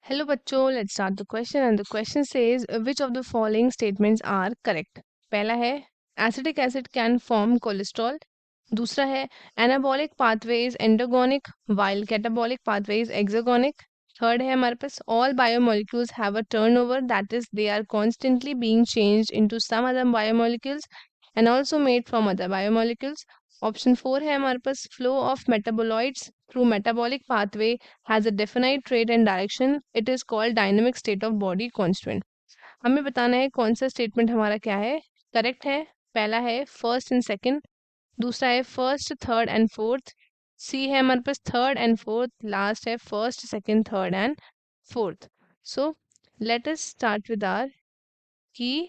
Hello बच्चों, let's start the question and the question says which of the following statements are correct. पहला है acetic acid can form cholesterol. दूसरा है anabolic pathway is endogonic while catabolic pathway is exergonic. Third है हमारे पास all biomolecules have a turnover, that is they are constantly being changed into some other biomolecules and also made from other biomolecules. Option 4 है हमारे पास flow of metaboloids through metabolic pathway has a definite rate and direction. It is called dynamic state of body constant. हमें बताना है कौन सा statement हमारा क्या है, करेक्ट है. पहला है फर्स्ट एंड सेकंड, दूसरा है first third and fourth, C है हमारे पास थर्ड एंड फोर्थ, लास्ट है first second third and fourth. So let us start with our key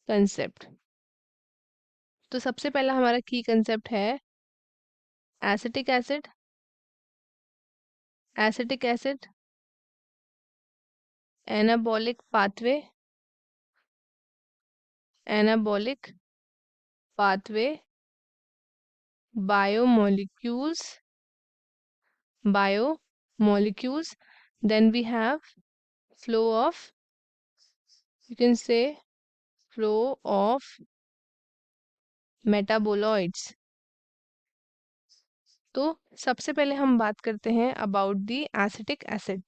concept. तो सबसे पहला हमारा की कंसेप्ट है acetic acid. Acetic acid anabolic pathway, anabolic pathway, biomolecules, biomolecules. Then we have flow of, you can say flow of metaboloids. तो सबसे पहले हम बात करते हैं अबाउट दी एसिटिक एसिड.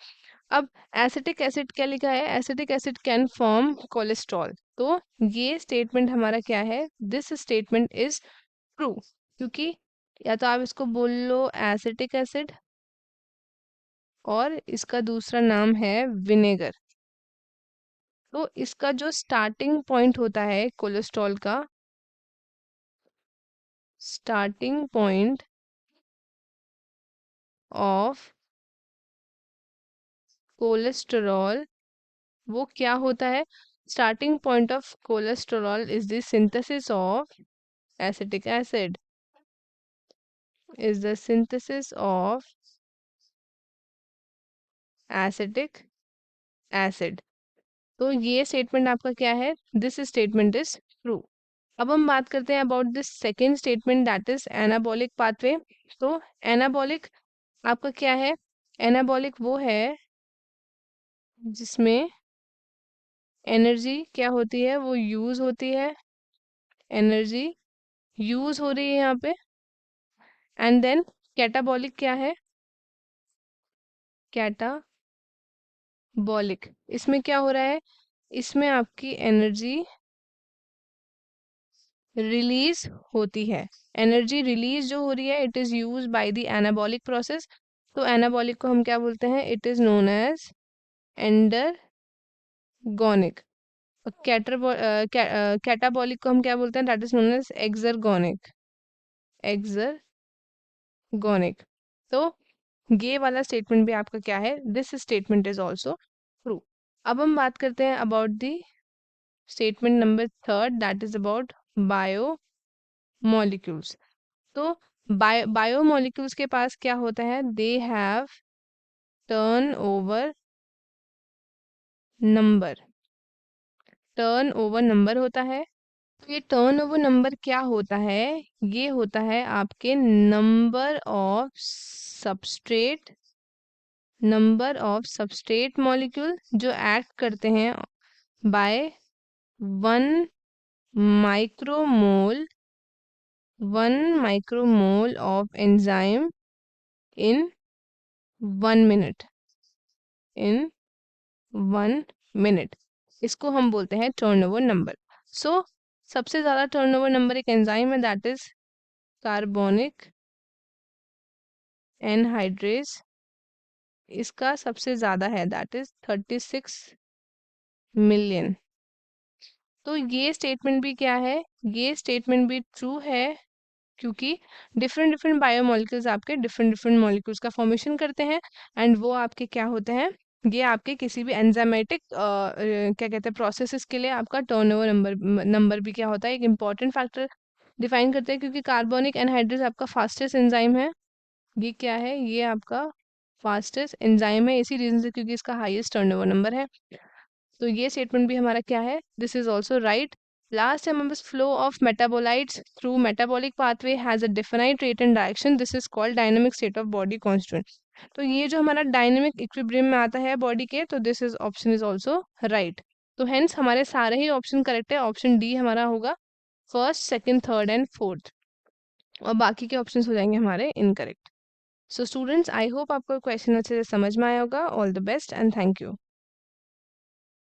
अब एसिटिक एसिड क्या लिखा है, acetic acid can form cholesterol. तो ये स्टेटमेंट हमारा क्या है, दिस स्टेटमेंट इज ट्रू, क्योंकि या तो आप इसको बोल लो एसिटिक एसिड और इसका दूसरा नाम है विनेगर. तो इसका जो स्टार्टिंग पॉइंट होता है कोलेस्ट्रॉल का, स्टार्टिंग पॉइंट ऑफ कोलेस्टेरॉल, वो क्या होता है, starting point of cholesterol is the synthesis of acetic acid, is the synthesis of acetic acid. तो ये स्टेटमेंट आपका क्या है, दिस स्टेटमेंट इज ट्रू. अब हम बात करते हैं about this second statement, that is anabolic pathway. तो एनाबॉलिक आपका क्या है, एनाबॉलिक वो है जिसमें एनर्जी क्या होती है, वो यूज होती है, एनर्जी यूज हो रही है यहाँ पे. एंड देन कैटाबॉलिक क्या है, कैटाबॉलिक इसमें क्या हो रहा है, इसमें आपकी एनर्जी रिलीज होती है. एनर्जी रिलीज जो हो रही है, it is use by the anabolic process. तो एनाबॉलिक को हम क्या बोलते हैं, it is known as endergonic. Catabolic को हम क्या बोलते हैं, that is known as exergonic, exergonic. तो ये वाला स्टेटमेंट भी आपका क्या है, this statement is also true. अब हम बात करते हैं about the statement number third, that is about biomolecules. तो बायोमोलिक्यूल्स के पास क्या होता है, they have turn over number, turn over number होता है. तो ये टर्न ओवर नंबर क्या होता है, ये होता है आपके number of substrate, number of substrate molecule जो एक्ट करते हैं by 1 micromole, 1 micromole of enzyme in 1 minute, in 1 minute. इसको हम बोलते हैं टर्नओवर नंबर. सो सबसे ज्यादा टर्नओवर नंबर एक एंजाइम है, दैट इज कार्बोनिक एनहाइड्रेज. इसका सबसे ज्यादा है, दैट इज 36 मिलियन. तो ये स्टेटमेंट भी क्या है, ये स्टेटमेंट भी ट्रू है, क्योंकि डिफरेंट डिफरेंट बायोमोलिक्यूल्स आपके डिफरेंट डिफरेंट मॉलिक्यूल्स का फॉर्मेशन करते हैं. एंड वो आपके क्या होते हैं, ये आपके किसी भी एंजाइमेटिक क्या कहते हैं प्रोसेसेस के लिए आपका टर्नओवर नंबर भी क्या होता है, एक इंपॉर्टेंट फैक्टर डिफाइन करते हैं. क्योंकि कार्बोनिक एनहाइड्रेज आपका फास्टेस्ट एंजाइम है, ये क्या है, ये आपका फास्टेस्ट एंजाइम है, इसी रीजन से क्योंकि इसका हाईएस्ट टर्नओवर नंबर है. तो ये स्टेटमेंट भी हमारा क्या है, this is also right. Last है हमारे पास flow of metabolites through metabolic pathway has a defined rate and direction, this is called dynamic state of body constant. तो ये जो हमारा डायनेमिक इक्विलिब्रियम में आता है बॉडी के, तो this is option is also right. तो हेंस हमारे सारे ही ऑप्शन करेक्ट है, ऑप्शन डी हमारा होगा first, second, third and fourth, और बाकी के ऑप्शंस हो जाएंगे हमारे incorrect. So students, I hope आपको क्वेश्चन अच्छे से समझ में आया होगा। All the best and thank you.